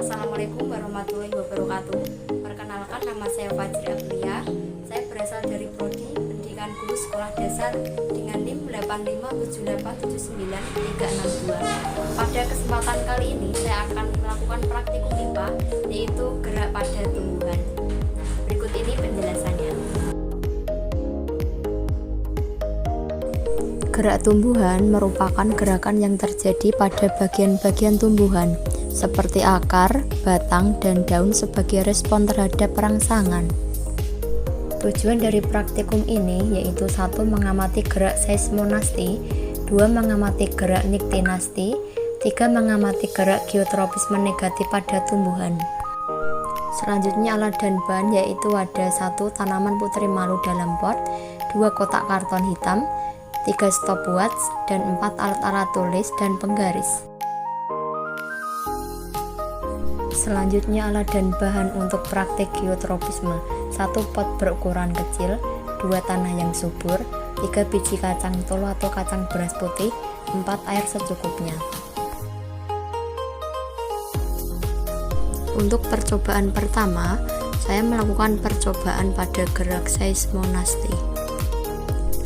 Assalamualaikum warahmatullahi wabarakatuh. Perkenalkan, nama saya Fajri Aglia. Saya berasal dari Prodi Pendidikan Guru Sekolah Dasar dengan NIM 857879362. Pada kesempatan kali ini saya akan melakukan praktikum MIPA, yaitu gerak pada tumbuhan. Berikut ini penjelasannya. Gerak tumbuhan merupakan gerakan yang terjadi pada bagian-bagian tumbuhan, seperti akar, batang, dan daun sebagai respon terhadap rangsangan. Tujuan dari praktikum ini yaitu 1. Mengamati gerak seismonasti, 2. Mengamati gerak niktinasti, 3. Mengamati gerak geotropisme negatif pada tumbuhan. Selanjutnya alat dan bahan yaitu ada 1. Tanaman putri malu dalam pot, 2. Kotak karton hitam, 3 stopwatch, dan 4 alat-alat tulis dan penggaris. Selanjutnya alat dan bahan untuk praktik geotropisme: 1. Pot berukuran kecil, 2. Tanah yang subur, 3. Biji kacang tolo atau kacang beras putih, 4. Air secukupnya. Untuk percobaan pertama, saya melakukan percobaan pada gerak seismonasti.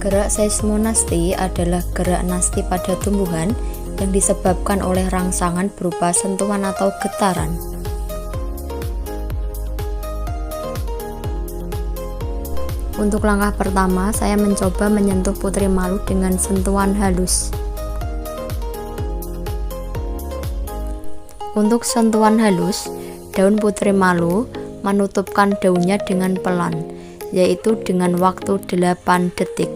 Gerak seismonasti adalah gerak nasti pada tumbuhan yang disebabkan oleh rangsangan berupa sentuhan atau getaran. Untuk langkah pertama, saya mencoba menyentuh putri malu dengan sentuhan halus. Untuk sentuhan halus, daun putri malu menutupkan daunnya dengan pelan, yaitu dengan waktu 8 detik.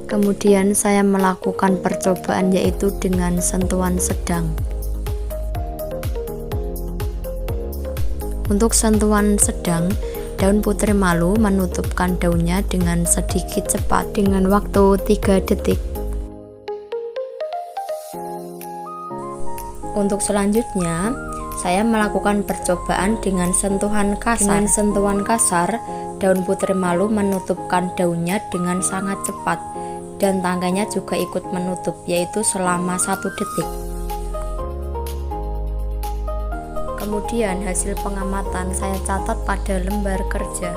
Kemudian saya melakukan percobaan yaitu dengan sentuhan sedang. Untuk sentuhan sedang, daun putri malu menutupkan daunnya dengan sedikit cepat dengan waktu 3 detik. Untuk selanjutnya, saya melakukan percobaan dengan sentuhan kasar. Dengan sentuhan kasar, daun putri malu menutupkan daunnya dengan sangat cepat, dan tangkainya juga ikut menutup, yaitu selama 1 detik. Kemudian hasil pengamatan saya catat pada lembar kerja.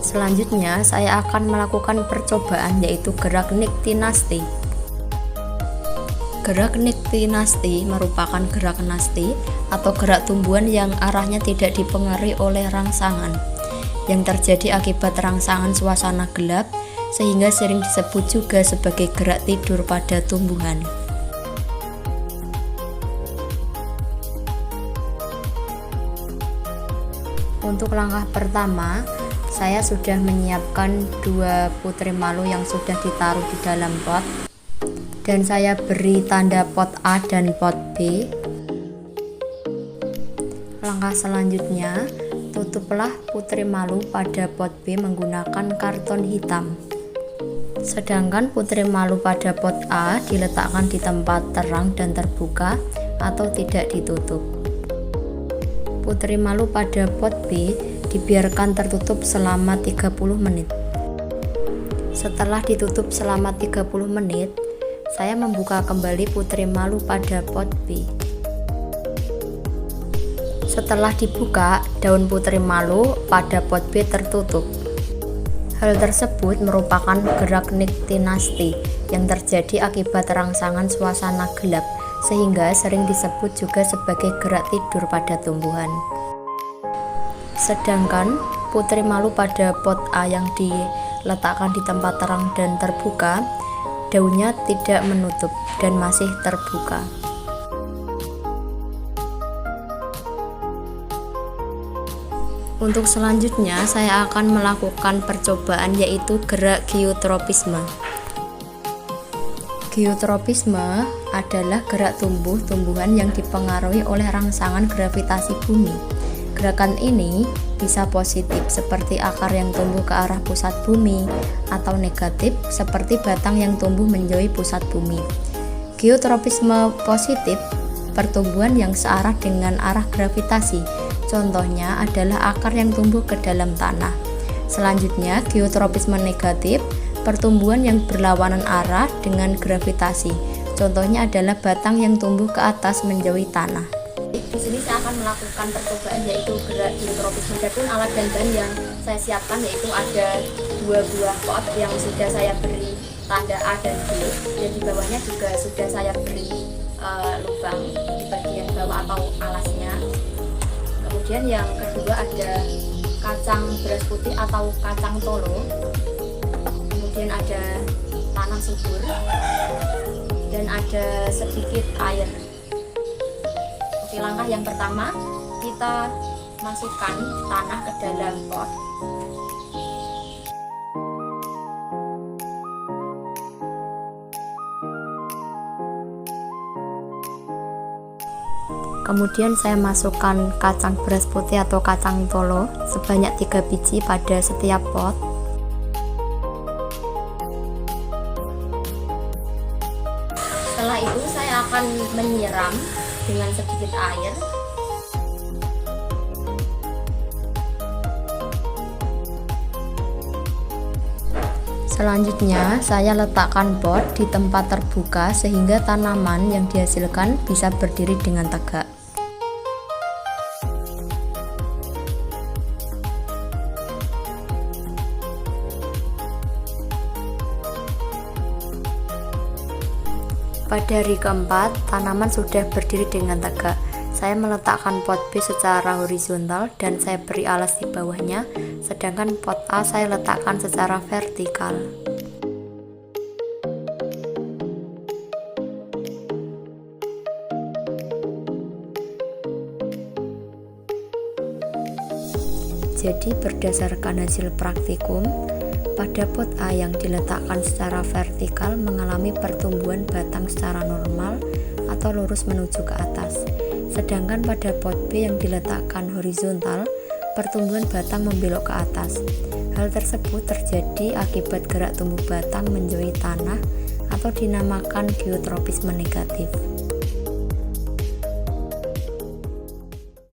Selanjutnya saya akan melakukan percobaan yaitu gerak niktinasti. Gerak niktinasti merupakan gerak nasti atau gerak tumbuhan yang arahnya tidak dipengaruhi oleh rangsangan, yang terjadi akibat rangsangan suasana gelap, sehingga sering disebut juga sebagai gerak tidur pada tumbuhan. Untuk langkah pertama, saya sudah menyiapkan 2 putri malu yang sudah ditaruh di dalam pot, dan saya beri tanda pot A dan pot B. Langkah selanjutnya, tutuplah putri malu pada pot B menggunakan karton hitam. Sedangkan putri malu pada pot A diletakkan di tempat terang dan terbuka atau tidak ditutup. Putri malu pada pot B dibiarkan tertutup selama 30 menit. Setelah ditutup selama 30 menit, saya membuka kembali putri malu pada pot B. Setelah dibuka, daun putri malu pada pot B tertutup. Hal tersebut merupakan gerak niktinasti yang terjadi akibat rangsangan suasana gelap, sehingga sering disebut juga sebagai gerak tidur pada tumbuhan. Sedangkan putri malu pada pot A yang diletakkan di tempat terang dan terbuka, daunnya tidak menutup dan masih terbuka. Untuk selanjutnya, saya akan melakukan percobaan yaitu gerak geotropisme. Geotropisme adalah gerak tumbuh-tumbuhan yang dipengaruhi oleh rangsangan gravitasi bumi. Gerakan ini bisa positif seperti akar yang tumbuh ke arah pusat bumi, atau negatif seperti batang yang tumbuh menjauhi pusat bumi. Geotropisme positif, pertumbuhan yang searah dengan arah gravitasi. Contohnya adalah akar yang tumbuh ke dalam tanah. Selanjutnya, geotropisme negatif, pertumbuhan yang berlawanan arah dengan gravitasi. Contohnya adalah batang yang tumbuh ke atas menjauhi tanah. Di sini saya akan melakukan percobaan yaitu gerak geotropisme. Adapun alat dan bahan yang saya siapkan yaitu ada 2 buah pot yang sudah saya beri tanda A dan B, dan di bawahnya juga sudah saya beri lubang di bagian bawah atau alasnya. Kemudian yang kedua ada kacang beras putih atau kacang tolo, kemudian ada tanah subur, dan ada sedikit air. Oke, langkah yang pertama kita masukkan tanah ke dalam pot. Kemudian saya masukkan kacang beras putih atau kacang tolo sebanyak 3 biji pada setiap pot. Setelah itu saya akan menyiram dengan sedikit air. Selanjutnya, saya letakkan pot di tempat terbuka sehingga tanaman yang dihasilkan bisa berdiri dengan tegak. Pada hari keempat, tanaman sudah berdiri dengan tegak. Saya meletakkan pot B secara horizontal dan saya beri alas di bawahnya, sedangkan pot A saya letakkan secara vertikal. Jadi berdasarkan hasil praktikum, pada pot A yang diletakkan secara vertikal mengalami pertumbuhan batang secara normal atau lurus menuju ke atas. Sedangkan pada pot B yang diletakkan horizontal, pertumbuhan batang membelok ke atas. Hal tersebut terjadi akibat gerak tumbuh batang menjauhi tanah atau dinamakan geotropisme negatif.